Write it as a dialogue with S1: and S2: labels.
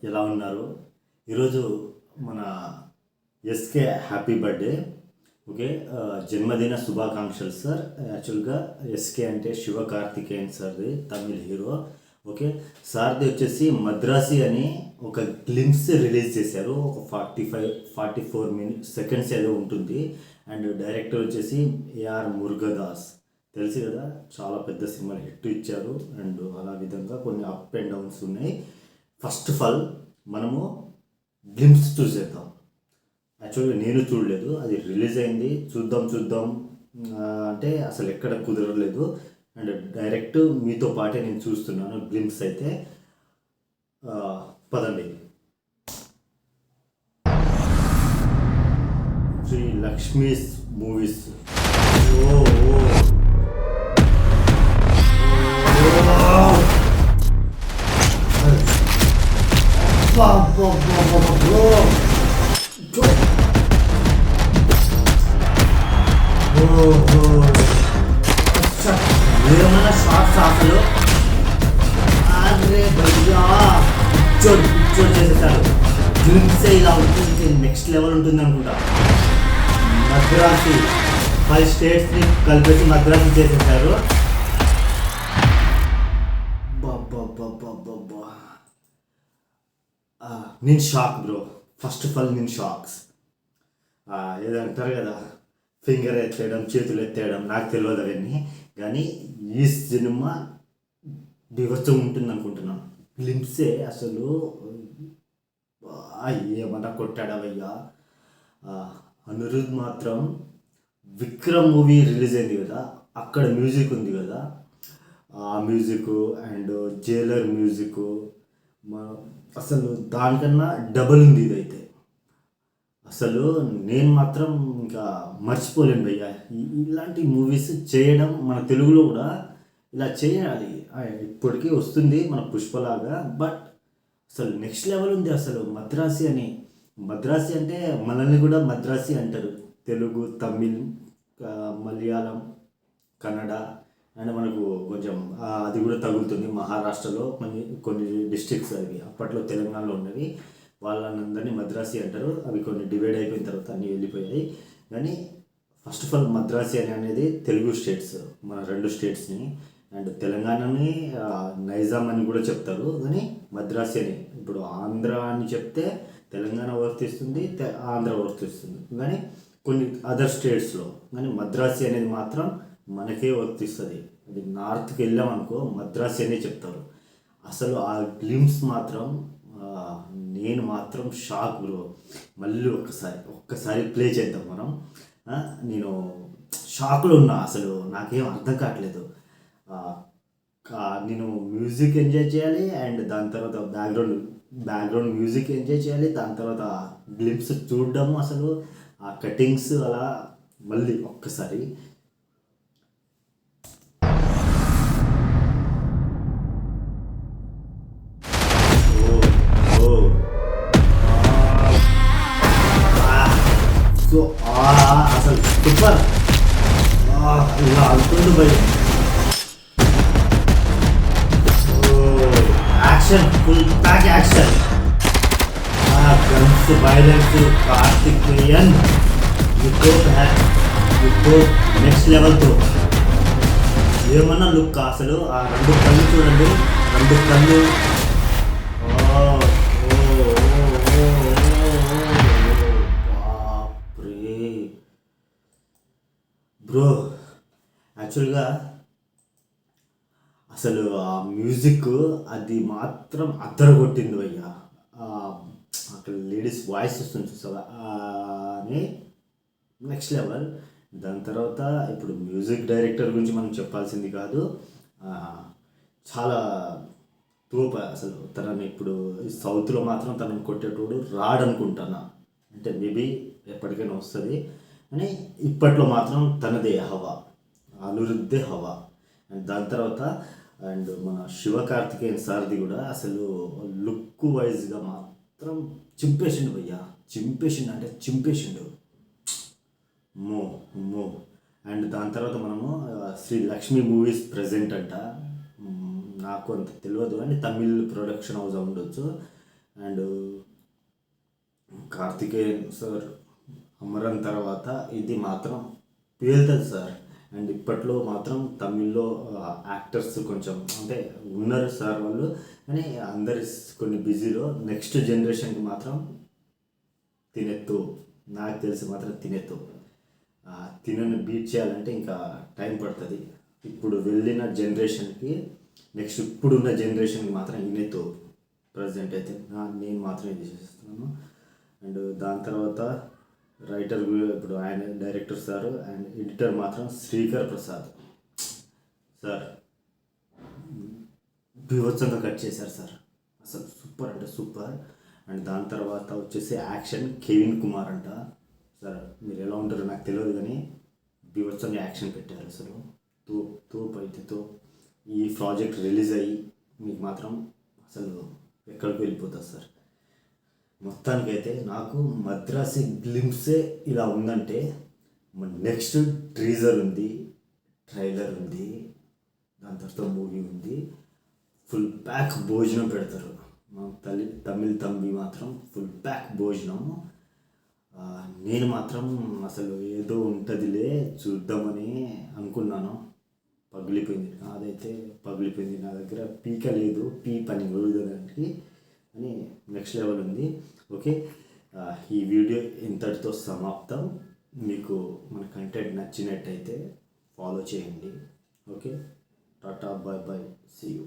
S1: ఎలా ఉన్నారు? ఈరోజు మన ఎస్కే హ్యాపీ బర్త్డే. ఓకే, జన్మదిన శుభాకాంక్షలు సార్. యాక్చువల్గా ఎస్కే అంటే శివకార్తికేయన్ సార్ది, తమిళ్ హీరో. ఓకే, సార్ది వచ్చేసి మద్రాసి అని ఒక గ్లిమ్స్ రిలీజ్ చేశారు. ఒక 44 సెకండ్స్ ఏదో ఉంటుంది. అండ్ డైరెక్టర్ వచ్చేసి ఏఆర్ మురుగదాస్, తెలుసు కదా, చాలా పెద్ద సినిమా హిట్ ఇచ్చారు. అండ్ అలా విధంగా కొన్ని అప్ అండ్ డౌన్స్ ఉన్నాయి. ఫస్ట్ ఆఫ్ ఆల్ మనము గ్లిమ్స్ చూసేద్దాం. యాక్చువల్గా నేను చూడలేదు, అది రిలీజ్ అయింది, చూద్దాం అంటే అసలు ఎక్కడ కుదరలేదు. అండ్ డైరెక్ట్ మీతో పాటే నేను చూస్తున్నాను గ్లిమ్స్ అయితే. పదండి. శ్రీ లక్ష్మీస్ మూవీస్. ఓ ఏమన్నా షార్ట్స్ అసలు అరే భయ్యా పిచ్చోడు చేసేసారు. డ్రింక్సే ఇలా ఉంటుంది, నెక్స్ట్ లెవెల్ ఉంటుంది అనుకుంటా. మద్రాసి 5 స్టేట్స్ని కలిపేసి మద్రాసి చేసేసారు. బాబా నేను shock bro. First of all నేను షాక్స్. ఏదంటారు కదా, ఫింగర్ ఎత్తేయడం, చేతులు ఎత్తేయడం, నాకు తెలియదు అవన్నీ. కానీ ఈ సినిమా బీభత్సం ఉంటుంది అనుకుంటున్నాను. గ్లిమ్సే అసలు ఏమన్నా కొట్టాడవయ్యా. అనిరుద్ మాత్రం విక్రమ్ మూవీ రిలీజ్ అయింది కదా, అక్కడ మ్యూజిక్ ఉంది కదా, ఆ మ్యూజిక్ అండ్ జైలర్ మ్యూజిక్ అసలు దానికన్నా డబుల్ ఉంది ఇదైతే. అసలు నేను మాత్రం ఇంకా మర్చిపోలేను భయ్యా. ఇలాంటి మూవీస్ చేయడం మన తెలుగులో కూడా ఇలా చేయాలి. ఇప్పటికీ వస్తుంది మన పుష్పలాగా, బట్ అసలు నెక్స్ట్ లెవెల్ ఉంది. అసలు మద్రాసి అంటే మనల్ని కూడా మద్రాసి అంటారు. తెలుగు, తమిళ్, మలయాళం, కన్నడ అండ్ మనకు కొంచెం అది కూడా తగులుతుంది. మహారాష్ట్రలో కొన్ని డిస్ట్రిక్ట్స్ అవి అప్పట్లో తెలంగాణలో ఉన్నవి, వాళ్ళందరినీ మద్రాసి అంటారు. అవి కొన్ని డివైడ్ అయిపోయిన తర్వాత అన్నీ వెళ్ళిపోయాయి. కానీ ఫస్ట్ ఆఫ్ ఆల్ మద్రాసి అనేది తెలుగు స్టేట్స్, మన 2 స్టేట్స్ని. అండ్ తెలంగాణని నైజాం అని కూడా చెప్తారు, కానీ మద్రాసి అని. ఇప్పుడు ఆంధ్ర అని చెప్తే తెలంగాణ వర్తిస్తుంది, ఆంధ్ర వర్తిస్తుంది. కానీ కొన్ని అదర్ స్టేట్స్లో కానీ మద్రాసి అనేది మాత్రం మనకే వర్తిస్తుంది. అది నార్త్కి వెళ్ళామనుకో మద్రాసి అనే చెప్తారు. అసలు ఆ గ్లిమ్స్ మాత్రం నేను మాత్రం షాక్ బ్రో. మళ్ళీ ఒక్కసారి ప్లే చేద్దాం మనం. నేను షాక్లో ఉన్నా, అసలు నాకేం అర్థం కావట్లేదు. నేను మ్యూజిక్ ఎంజాయ్ చేయాలి, అండ్ దాని తర్వాత బ్యాక్గ్రౌండ్ మ్యూజిక్ ఎంజాయ్ చేయాలి, దాని తర్వాత గ్లిమ్స్ చూడడము, అసలు ఆ కటింగ్స్ అలా మళ్ళీ ఒక్కసారి. సో అసలు సూపర్. ఇలా అనుకుంటూ పోయి action, full pack action, guns, violence, Karthikeyan next లెవెల్తో. ఏమన్నా లుక్ అసలు. ఆ 2 కళ్ళు చూడండి, 2 కళ్ళు. బ్రో యాక్చువల్గా అసలు ఆ మ్యూజిక్ అది మాత్రం అద్దరగొట్టింది అయ్యా. అక్కడ లేడీస్ వాయిస్ వస్తుంది చూసావా, అని నెక్స్ట్ లెవెల్. దాని తర్వాత ఇప్పుడు మ్యూజిక్ డైరెక్టర్ గురించి మనం చెప్పాల్సింది కాదు, చాలా తోప అసలు. తనని ఇప్పుడు సౌత్లో మాత్రం తనని కొట్టేటోడు రాడనుకుంటాను. అంటే మేబీ ఎప్పటికైనా వస్తుంది, అని ఇప్పట్లో మాత్రం తనదే హవా, అనిరుద్దే హవా. అండ్ దాని తర్వాత అండ్ మన శివకార్తికేయన్ సార్ది కూడా అసలు లుక్ వైజ్గా మాత్రం చింపేసిండు భయ్యా. చింపేసిండు మో. అండ్ దాని తర్వాత మనము శ్రీ లక్ష్మీ మూవీస్ ప్రెజెంట్ అంట, నాకు అంత తెలియదు, కానీ తమిళ్ ప్రొడక్షన్ హౌస్ ఉండొచ్చు. అండ్ కార్తికేయన్ సార్ అమరన్ తర్వాత ఇది మాత్రం పేలుతుంది సార్. అండ్ ఇప్పట్లో మాత్రం తమిళ్లో యాక్టర్స్ కొంచెం అంటే ఉన్నారు సార్ వాళ్ళు, కానీ అందరి కొన్ని బిజీలో నెక్స్ట్ జనరేషన్కి మాత్రం తినెత్తు, నాకు తెలిసి మాత్రం తినెత్తు. తినని బీట్ చేయాలంటే ఇంకా టైం పడుతుంది. ఇప్పుడు వెళ్ళిన జనరేషన్కి నెక్స్ట్ ఇప్పుడున్న జనరేషన్కి మాత్రం ఇనెత్తు ప్రజెంట్ అయితే నేను మాత్రం ఇది చేస్తున్నాను. అండ్ దాని తర్వాత రైటర్ ఇప్పుడు ఆయన డైరెక్టర్ సార్ అండ్ ఎడిటర్ మాత్రం శ్రీకర్ ప్రసాద్ సార్ బీభత్సంగా కట్ చేశారు సార్, అసలు సూపర్ అంటే సూపర్. అండ్ దాని తర్వాత వచ్చేసి యాక్షన్ కెవిన్ కుమార్ అంట సార్, మీరు ఎలా ఉంటారో నాకు తెలియదు కానీ బీభత్సంగా యాక్షన్ పెట్టారు అసలు. తోపు అయితే ఈ ప్రాజెక్ట్ రిలీజ్ అయ్యి మీకు మాత్రం అసలు ఎక్కడికి వెళ్ళిపోతుంది సార్. మొత్తానికైతే నాకు మద్రాసి గ్లింప్సే ఇలా ఉందంటే నెక్స్ట్ ట్రీజర్ ఉంది, ట్రైలర్ ఉంది, దాని తర్వాత మూవీ ఉంది, ఫుల్ ప్యాక్ భోజనం పెడతారు. మా తమిళ్ తంబి మాత్రం ఫుల్ ప్యాక్ భోజనం. నేను మాత్రం అసలు ఏదో ఉంటుందిలే చూద్దామని అనుకున్నాను, పగిలిపోయింది. అదైతే పగిలిపోయింది, నా దగ్గర పీక లేదు, పని వదిలేదానికి అని నెక్స్ట్ లెవెల్ ఉంది. ఓకే, ఈ వీడియో ఇంతటితో సమాప్తం. మీకు మన కంటెంట్ నచ్చినట్టయితే ఫాలో చేయండి. Okay, tata, bye bye, see you.